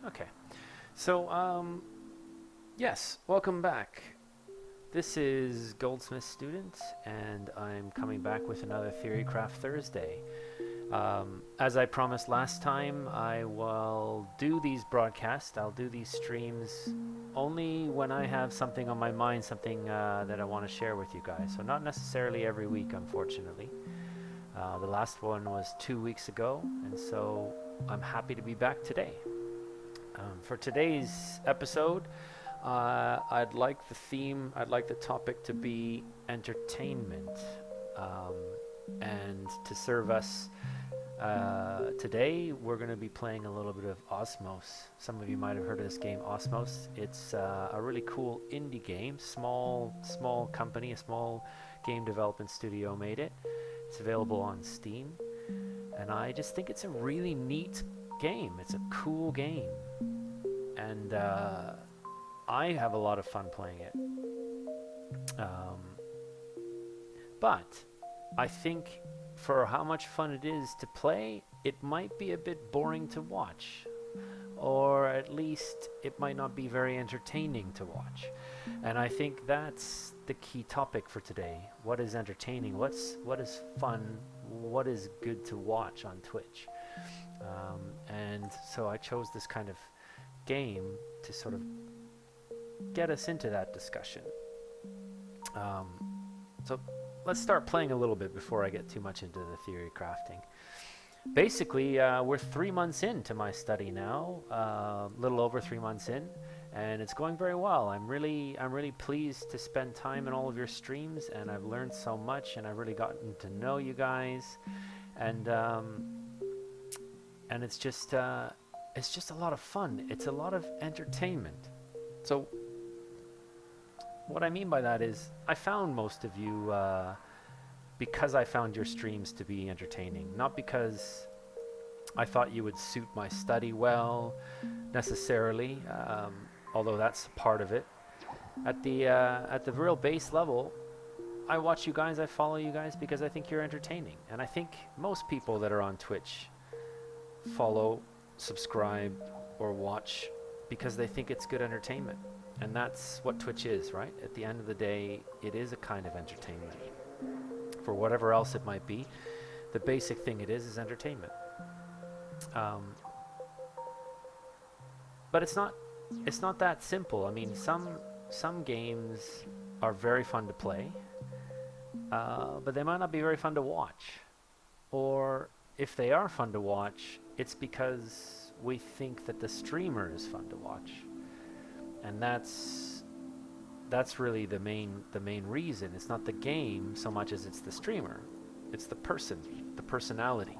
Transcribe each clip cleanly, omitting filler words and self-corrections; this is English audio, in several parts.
Okay. So, yes, welcome back. This is Goldsmith Student, and I'm coming back with another Theorycraft Thursday. As I promised last time, I will do these broadcasts, I'll do these streams only when I have something on my mind, something that I want to share with you guys. So, not necessarily every week, unfortunately. The last one was 2 weeks ago, and so I'm happy to be back today. For today's episode, I'd like the topic to be entertainment. Um, and to serve us today, we're going to be playing a little bit of Osmos. Some of you might have heard of this game, Osmos. It's a really cool indie game. Small company, a small game development studio made it. It's available on Steam. And I just think it's a really neat game. It's a cool game. And I have a lot of fun playing it. Um, but I think for how much fun it is to play, it might be a bit boring to watch. Or at least it might not be very entertaining to watch. And I think that's the key topic for today. What is entertaining? What is fun? What is good to watch on Twitch? And so I chose this kind of game to sort of get us into that discussion. So let's start playing a little bit before I get too much into the theory crafting. Basically, we're 3 months into my study now, a little over 3 months in, and it's going very well. I'm really pleased to spend time in all of your streams, and I've learned so much, and I've really gotten to know you guys, and it's just a lot of fun. It's a lot of entertainment. So what I mean by that is I found most of you because I found your streams to be entertaining, not because I thought you would suit my study well necessarily, although that's part of it. At the real base level, I watch you guys, I follow you guys because I think you're entertaining. And I think most people that are on Twitch follow, subscribe, or watch because they think it's good entertainment. And that's what Twitch is, right? At the end of the day, it is a kind of entertainment. For whatever else it might be, the basic thing it is entertainment. But it's not that simple. I mean, some games are very fun to play, but they might not be very fun to watch. Or if they are fun to watch, it's because we think that the streamer is fun to watch. And that's really the main reason. It's not the game so much as it's the streamer. It's the person, the personality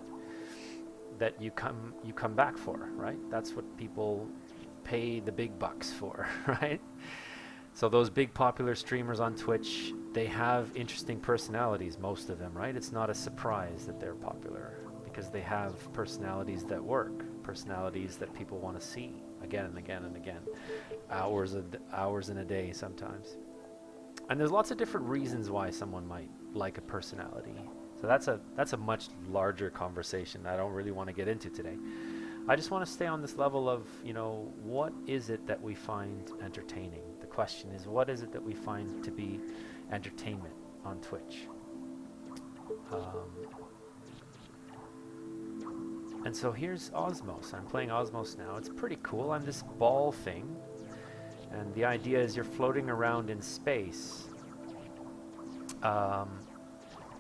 that you come back for, right? That's what people pay the big bucks for, right? So those big popular streamers on Twitch, they have interesting personalities, most of them, right? It's not a surprise that they're popular because they have personalities that work, personalities that people want to see again and again and again, hours in a day sometimes. And there's lots of different reasons why someone might like a personality. So that's a much larger conversation I don't really want to get into today. I just want to stay on this level of, what is it that we find entertaining? The question is, what is it that we find to be entertainment on Twitch? And so here's Osmos. I'm playing Osmos now. It's pretty cool. I'm this ball thing. And the idea is you're floating around in space,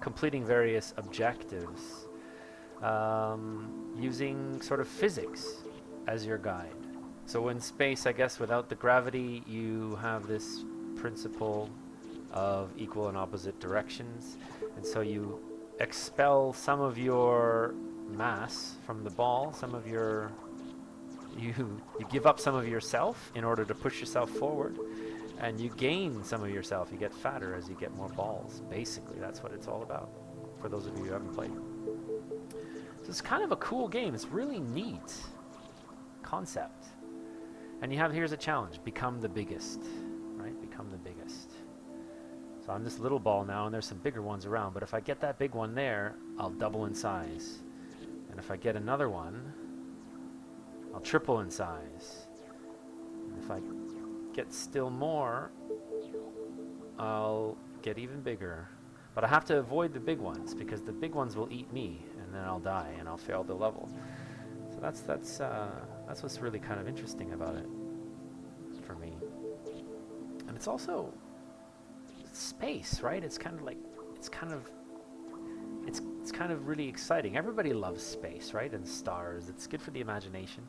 completing various objectives, using sort of physics as your guide. So in space, I guess, without the gravity, you have this principle of equal and opposite directions. And so you expel some of your mass from the ball, you give up some of yourself in order to push yourself forward, and you gain some of yourself. You get fatter as you get more balls. Basically, that's what it's all about, for those of you who haven't played. So it's kind of a cool game. It's really neat concept. And here's a challenge. Become the biggest, right? Become the biggest. So I'm this little ball now, and there's some bigger ones around, but if I get that big one there, I'll double in size. And if I get another one, I'll I'll triple in size. And if I get still more, I'll get even bigger. But I have to avoid the big ones, because the big ones will eat me, and then I'll die, and I'll fail the level. So that's what's really kind of interesting about it for me. And it's also space, right? It's kind of really exciting. Everybody loves space, right? And stars. It's good for the imagination.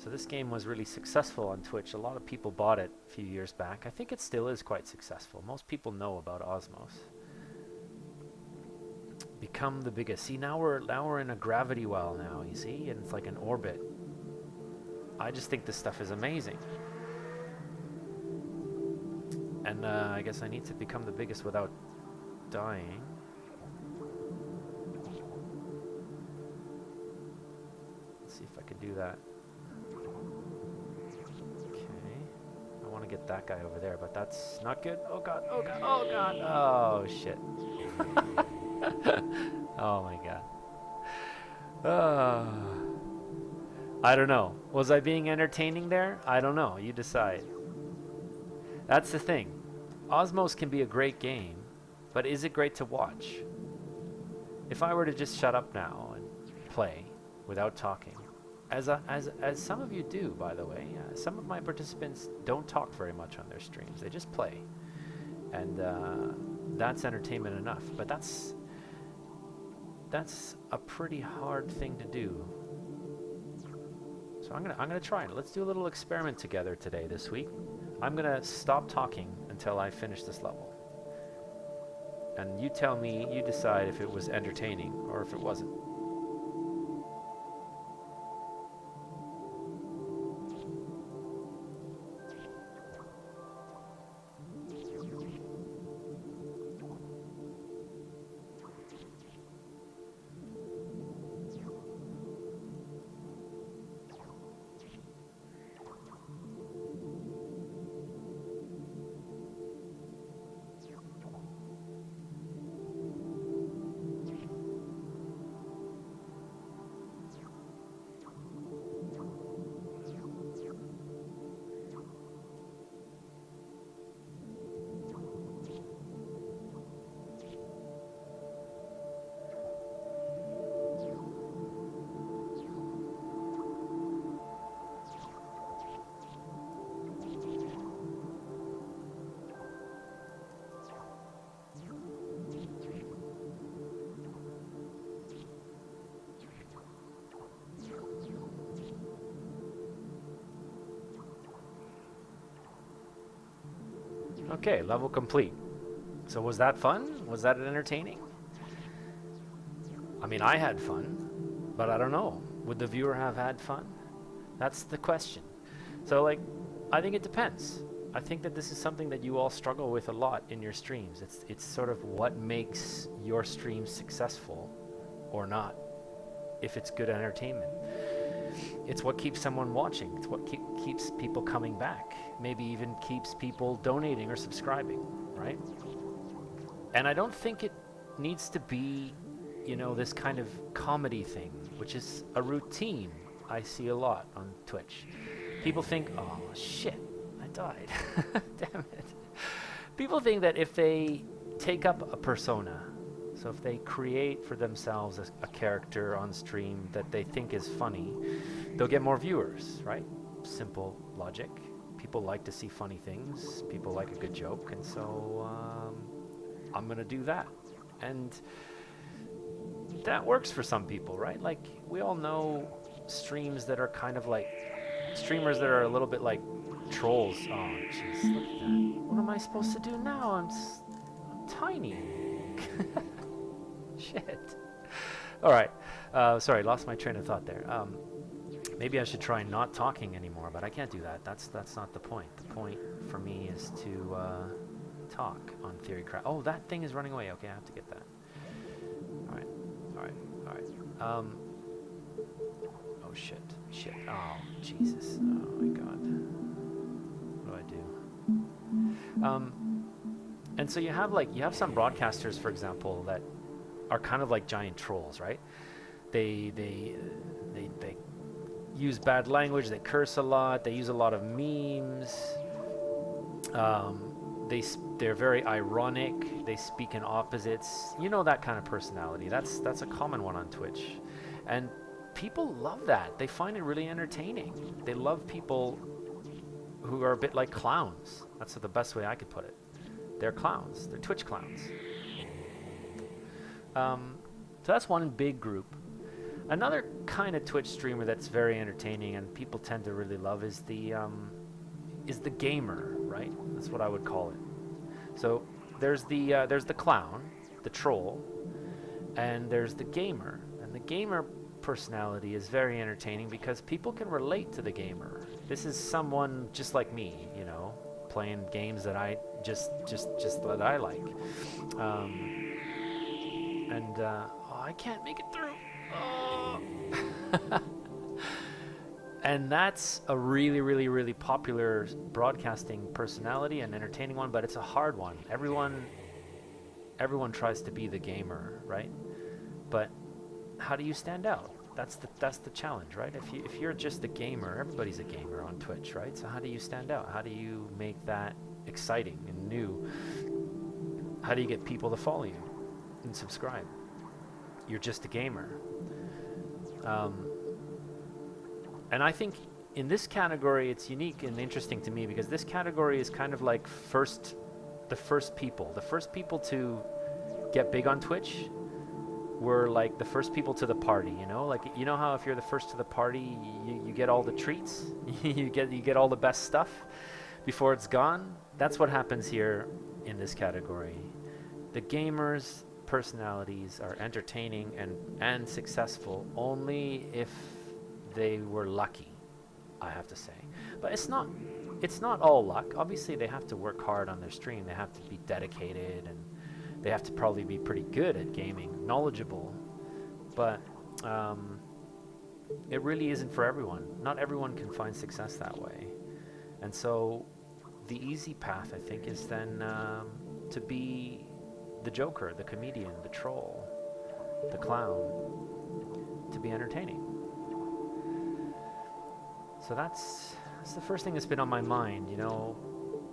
So this game was really successful on Twitch. A lot of people bought it a few years back. I think it still is quite successful. Most people know about Osmos. Become the biggest. See, now we're in a gravity well now, you see? And it's like an orbit. I just think this stuff is amazing. And I guess I need to become the biggest without dying. Let's see if I can do that. Okay. I want to get that guy over there, but that's not good. Oh god, oh god, oh god, oh shit. Oh my god. I don't know. Was I being entertaining there? I don't know. You decide. That's the thing. Osmos can be a great game, but is it great to watch? If I were to just shut up now and play without talking, as some of you do, by the way, some of my participants don't talk very much on their streams. They just play, and that's entertainment enough. But that's a pretty hard thing to do. So I'm gonna try it. Let's do a little experiment together today, this week. I'm gonna stop talking until I finish this level. And you tell me, you decide if it was entertaining or if it wasn't. Okay, level complete. So was that fun? Was that entertaining? I mean, I had fun, but I don't know. Would the viewer have had fun? That's the question. So, like, I think it depends. I think that this is something that you all struggle with a lot in your streams. It's sort of what makes your stream successful or not, if it's good entertainment. It's what keeps someone watching. It's what keeps people coming back. Maybe even keeps people donating or subscribing, right? And I don't think it needs to be, you know, this kind of comedy thing, which is a routine I see a lot on Twitch. People think, oh shit, I died. Damn it. People think that if they take up a persona, so if they create for themselves a character on stream that they think is funny, they'll get more viewers, right? Simple logic. People like to see funny things. People like a good joke. And so I'm going to do that. And that works for some people, right? Like, we all know streams that are kind of like, streamers that are a little bit like trolls. Oh, jeez, look at that. What am I supposed to do now? I'm tiny. Shit. All right. Sorry, lost my train of thought there. Maybe I should try not talking anymore, but I can't do that. That's not the point. The point for me is to talk on Theorycraft. Oh, that thing is running away. Okay, I have to get that. All right. All right. All right. Oh shit. Shit. Oh Jesus. Oh my God. What do I do? And so you have some broadcasters, for example, that are kind of like giant trolls, right? They use bad language. They curse a lot. They use a lot of memes. They're very ironic. They speak in opposites. You know, that kind of personality. That's a common one on Twitch, and people love that. They find it really entertaining. They love people who are a bit like clowns. That's the best way I could put it. They're clowns. They're Twitch clowns. So that's one big group. Another kind of Twitch streamer that's very entertaining and people tend to really love is the gamer, right? That's what I would call it. So there's the clown, the troll, and there's the gamer. And the gamer personality is very entertaining because people can relate to the gamer. This is someone just like me, you know, playing games that I just that I like. I can't make it through. Oh. And that's a really, really, really popular broadcasting personality and entertaining one, but it's a hard one. Everyone tries to be the gamer, right? But how do you stand out? That's the challenge, right? If you're just a gamer, everybody's a gamer on Twitch, right? So how do you stand out? How do you make that exciting and new? How do you get people to follow you and subscribe? You're just a gamer. And I think in this category, it's unique and interesting to me because this category is kind of like the first people to get big on Twitch were like the first people to the party, you know? Like, you know how if you're the first to the party, you get all the treats, you get all the best stuff before it's gone? That's what happens here in this category. The gamers' personalities are entertaining and successful only if they were lucky, I have to say. But it's not all luck. Obviously, they have to work hard on their stream. They have to be dedicated, and they have to probably be pretty good at gaming, knowledgeable. But it really isn't for everyone. Not everyone can find success that way. And so the easy path, I think, is then to be the joker, the comedian, the troll, the clown, to be entertaining. So that's the first thing that's been on my mind. You know,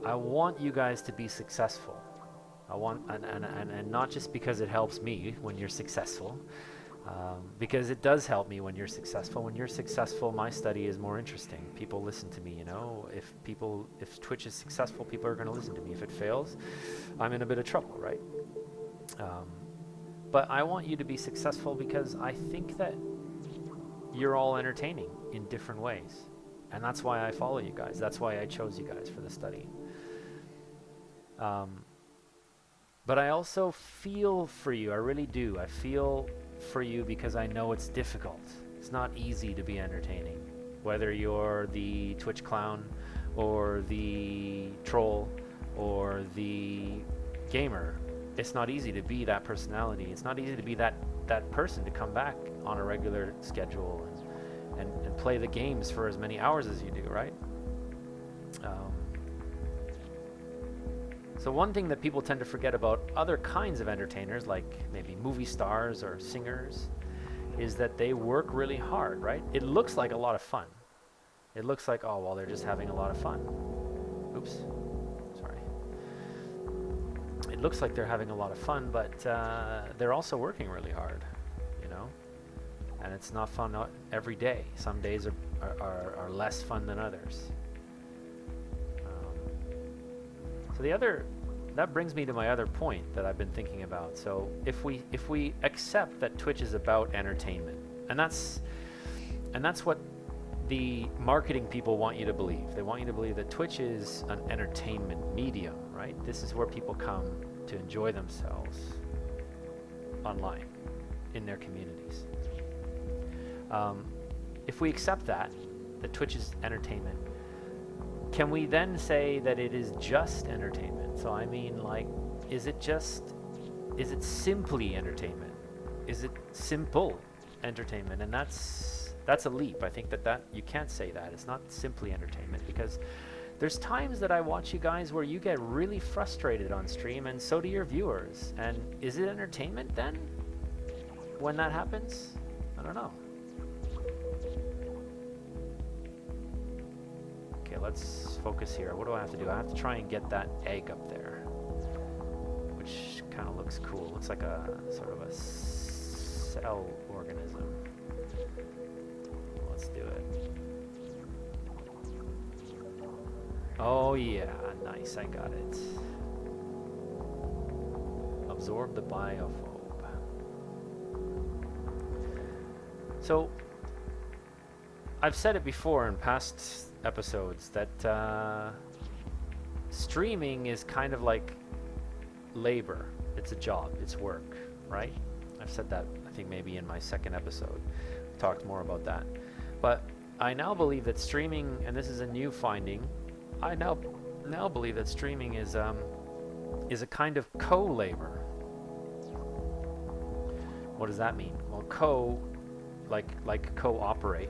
I want you guys to be successful. I want, and not just because it helps me when you're successful, because it does help me when you're successful. When you're successful, my study is more interesting. People listen to me, you know. If Twitch is successful, people are going to listen to me. If it fails, I'm in a bit of trouble, right? But I want you to be successful because I think that you're all entertaining in different ways. And that's why I follow you guys. That's why I chose you guys for the study. But I also feel for you. I really do. I feel for you because I know it's difficult. It's not easy to be entertaining. Whether you're the Twitch clown or the troll or the gamer, it's not easy to be that personality. It's not easy to be that person to come back on a regular schedule and play the games for as many hours as you do, right? So one thing that people tend to forget about other kinds of entertainers, like maybe movie stars or singers, is that they work really hard, right? It looks like a lot of fun. It looks like, oh, well, they're just having a lot of fun. Oops, sorry. It looks like they're having a lot of fun, but they're also working really hard, you know? And it's not fun every day. Some days are less fun than others. So that brings me to my other point that I've been thinking about. So if we accept that Twitch is about entertainment, and that's what the marketing people want you to believe. They want you to believe that Twitch is an entertainment medium, right? This is where people come to enjoy themselves online in their communities. If we accept that Twitch is entertainment, can we then say that it is just entertainment? So I mean, like, is it simply entertainment? Is it simple entertainment? And that's a leap. I think that you can't say that. It's not simply entertainment, because there's times that I watch you guys where you get really frustrated on stream, and so do your viewers. And is it entertainment then when that happens? don't know. Okay, let's focus here. What do I have to do? I have to try and get that egg up there, which kind of looks cool. Looks like a sort of a cell organism. Let's do it. Oh yeah, nice, I got it. Absorb the biophobe. So, I've said it before in past episodes that streaming is kind of like labor. It's a job, it's work, right? I've said that, I think maybe in my second episode. Talked more about that. But I now believe that streaming, and this is a new finding, I now believe that streaming is a kind of co-labor. What does that mean? Well, like cooperate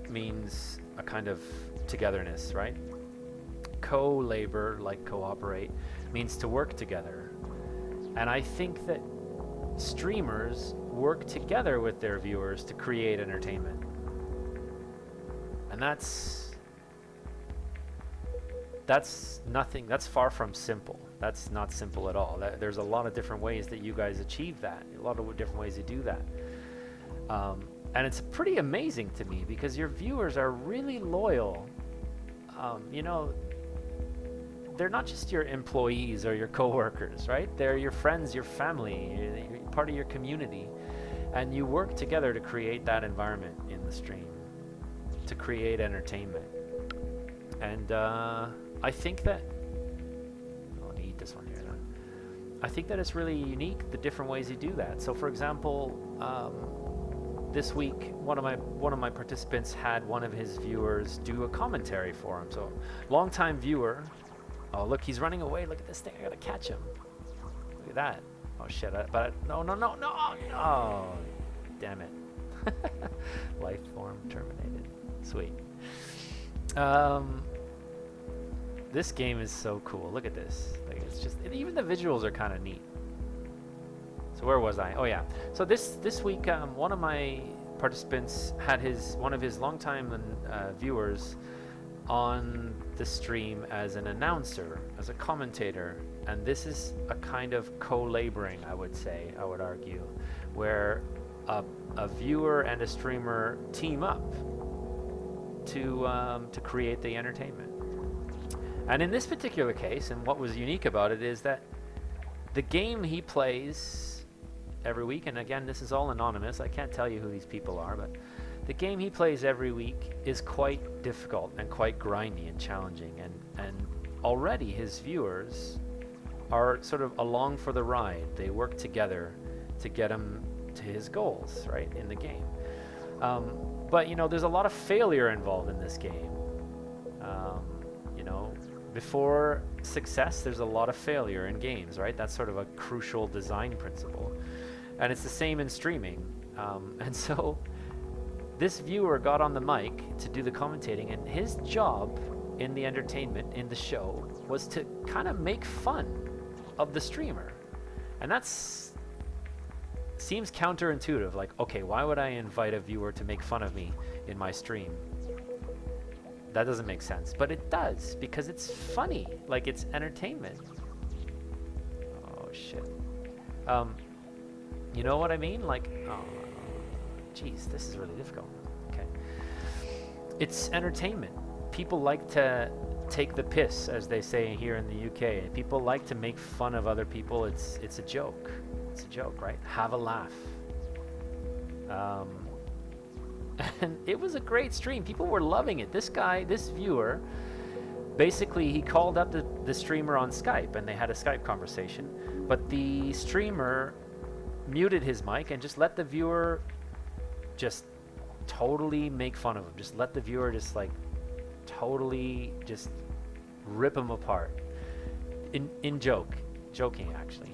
means a kind of togetherness, right? Co-labor, like cooperate, means to work together. And I think that streamers work together with their viewers to create entertainment. And that's far from simple. That's not simple at all. There's a lot of different ways that you guys achieve that. A lot of different ways to do that. And it's pretty amazing to me because your viewers are really loyal. You know, they're not just your employees or your coworkers, right? They're your friends, your family, you're part of your community. And you work together to create that environment in the stream, to create entertainment. And I think that, let me eat this one here. I think that it's really unique, the different ways you do that. So for example, this week, one of my participants had one of his viewers do a commentary for him. So longtime viewer, oh look, he's running away, look at this thing, I gotta catch him. Look at that. Oh shit, no, oh, damn it. Life form terminated. Sweet. This game is so cool. Look at this. Like, it's just, even the visuals are kind of neat. So where was I? Oh yeah. So this week, one of my participants had one of his longtime viewers on the stream as an announcer, as a commentator, and this is a kind of co-laboring, I would argue, where a viewer and a streamer team up to create the entertainment. And in this particular case, and what was unique about it is that the game he plays every week, and again, this is all anonymous, I can't tell you who these people are, but the game he plays every week is quite difficult and quite grindy and challenging, and already his viewers are sort of along for the ride. They work together to get him to his goals, right, in the game. But, you know, there's a lot of failure involved in this game. You know, before success, there's a lot of failure in games, right? That's sort of a crucial design principle. And it's the same in streaming. And so this viewer got on the mic to do the commentating, and his job in the entertainment, in the show, was to kind of make fun of the streamer. And that's seems counterintuitive. Like, okay, why would I invite a viewer to make fun of me in my stream? That doesn't make sense, but it does, because it's funny, like it's entertainment. Oh shit. You know what I mean? Like, oh, geez, this is really difficult. Okay. It's entertainment. People like to take the piss, as they say here in the UK. People like to make fun of other people. It's a joke. It's a joke, right? Have a laugh. And it was a great stream. People were loving it. This viewer, basically he called up the streamer on Skype, and they had a Skype conversation, but the streamer muted his mic and just let the viewer just totally make fun of him. Just let the viewer just like totally just rip him apart in joking actually.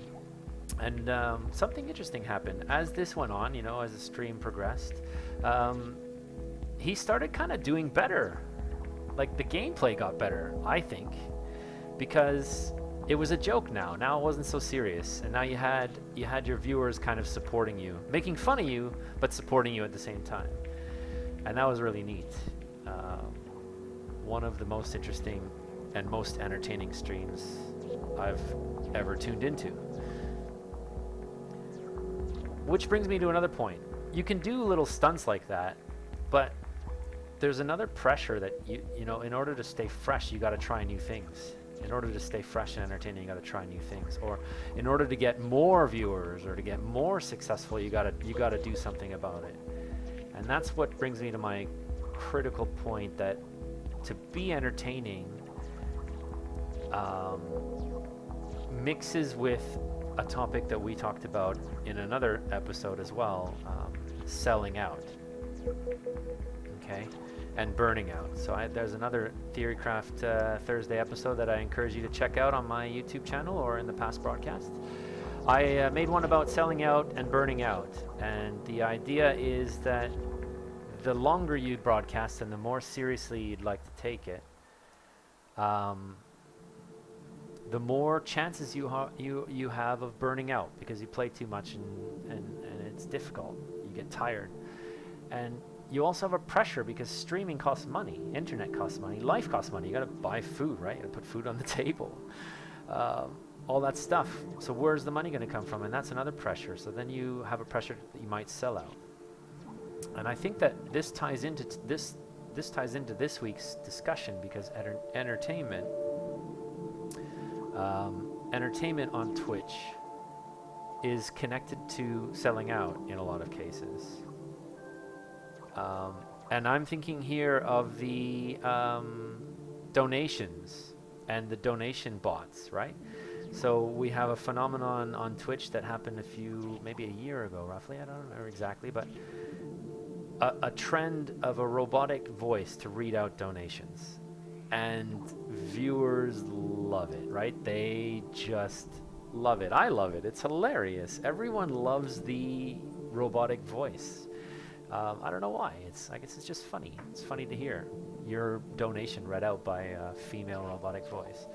And something interesting happened as this went on, you know, as the stream progressed. He started kind of doing better. Like the gameplay got better, I think, because it was a joke now. Now it wasn't so serious, and now you had your viewers kind of supporting you, making fun of you, but supporting you at the same time, and that was really neat. One of the most interesting and most entertaining streams I've ever tuned into. Which brings me to another point. You can do little stunts like that, but there's another pressure that you know, in order to stay fresh, you got to try new things. In order to stay fresh and entertaining, you got to try new things. Or in order to get more viewers or to get more successful, you got to do something about it. And that's what brings me to my critical point, that to be entertaining mixes with a topic that we talked about in another episode as well, selling out, okay, and burning out. So there's another Theorycraft Thursday episode that I encourage you to check out on my YouTube channel or in the past broadcasts. I made one about selling out and burning out, and the idea is that the longer you broadcast and the more seriously you'd like to take it, the more chances you have of burning out, because you play too much and it's difficult. You get tired. And you also have a pressure because streaming costs money, internet costs money, life costs money. You gotta buy food, right? You gotta put food on the table. All that stuff. So where's the money gonna come from? And that's another pressure. So then you have a pressure that you might sell out. And I think that this ties into this ties into this week's discussion, because entertainment on Twitch is connected to selling out in a lot of cases. And I'm thinking here of the donations and the donation bots, right? So we have a phenomenon on Twitch that happened maybe a year ago, roughly. I don't remember exactly, but a trend of a robotic voice to read out donations. And viewers love it, right? They just love it. I love it. It's hilarious. Everyone loves the robotic voice. I don't know why. I guess it's just funny. It's funny to hear your donation read out by a female robotic voice.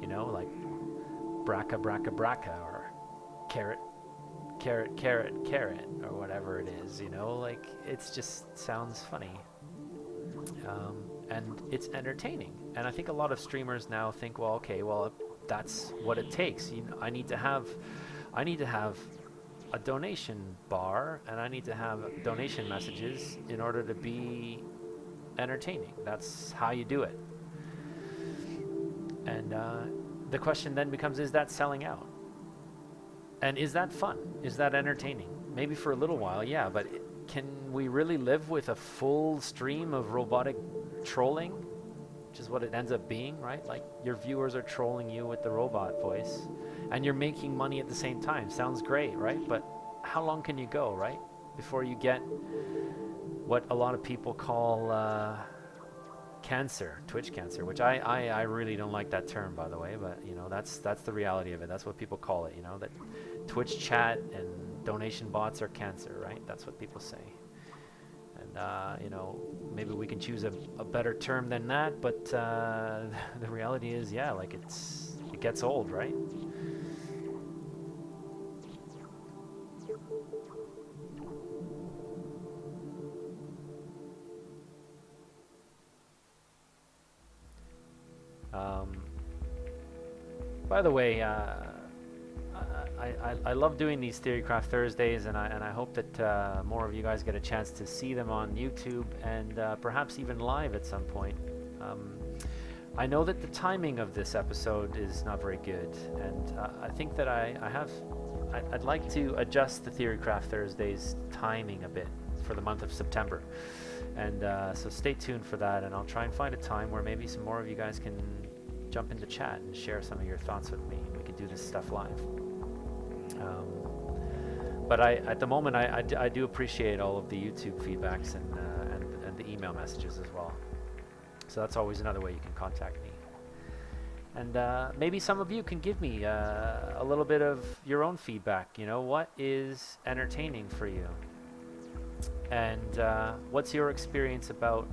You know, like bracca, bracca, bracca, or carrot, carrot, carrot, carrot, or whatever it is, you know, like it's just sounds funny. And it's entertaining. And I think a lot of streamers now think, well, okay, well, that's what it takes. I need to have a donation bar, and I need to have donation messages in order to be entertaining. That's how you do it. And the question then becomes, is that selling out? And is that fun? Is that entertaining? Maybe for a little while, yeah, but can we really live with a full stream of robotic trolling, which is what it ends up being, right? Like your viewers are trolling you with the robot voice, and you're making money at the same time. Sounds great, right? But how long can you go, right, before you get what a lot of people call cancer, Twitch cancer, which I really don't like that term, by the way, but you know, that's the reality of it. That's what people call it, you know, that Twitch chat and donation bots are cancer, right? That's what people say. And you know, maybe we can choose a better term than that, but the reality is, yeah, like it gets old, right? By the way, I love doing these Theorycraft Thursdays, and I hope that more of you guys get a chance to see them on YouTube and perhaps even live at some point. I know that the timing of this episode is not very good, and I think that I'd like to adjust the Theorycraft Thursdays timing a bit for the month of September. And so stay tuned for that, and I'll try and find a time where maybe some more of you guys can jump into chat and share some of your thoughts with me. We can do this stuff live. But at the moment, I do appreciate all of the YouTube feedbacks and the email messages as well. So that's always another way you can contact me. And maybe some of you can give me a little bit of your own feedback. You know, what is entertaining for you? And what's your experience about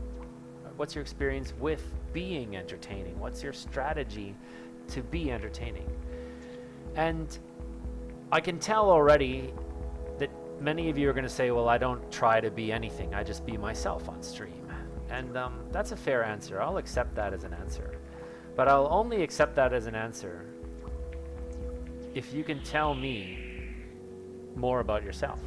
what's your experience with being entertaining? What's your strategy to be entertaining? And I can tell already that many of you are going to say, well, I don't try to be anything. I just be myself on stream. And that's a fair answer. I'll accept that as an answer. But I'll only accept that as an answer if you can tell me more about yourself.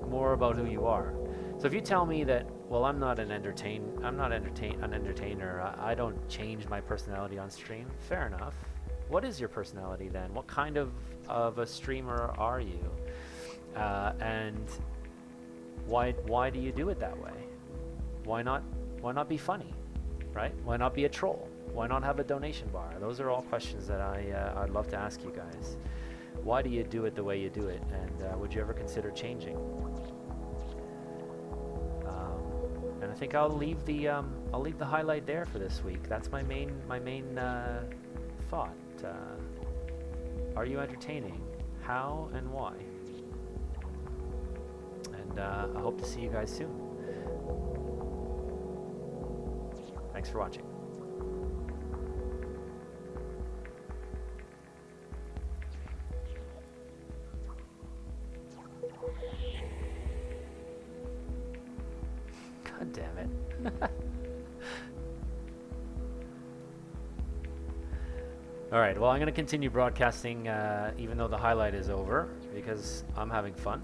More about who you are. So if you tell me that, well, I'm not an entertainer, I don't change my personality on stream, fair enough. What is your personality then? What kind of a streamer are you? And why do you do it that way? Why not be funny, right? Why not be a troll? Why not have a donation bar? Those are all questions that I'd love to ask you guys. Why do you do it the way you do it? And would you ever consider changing? And I think I'll leave the highlight there for this week. That's my main thought. Are you entertaining? How and why? And I hope to see you guys soon. Thanks for watching. God damn it. Alright, well, I'm going to continue broadcasting even though the highlight is over, because I'm having fun.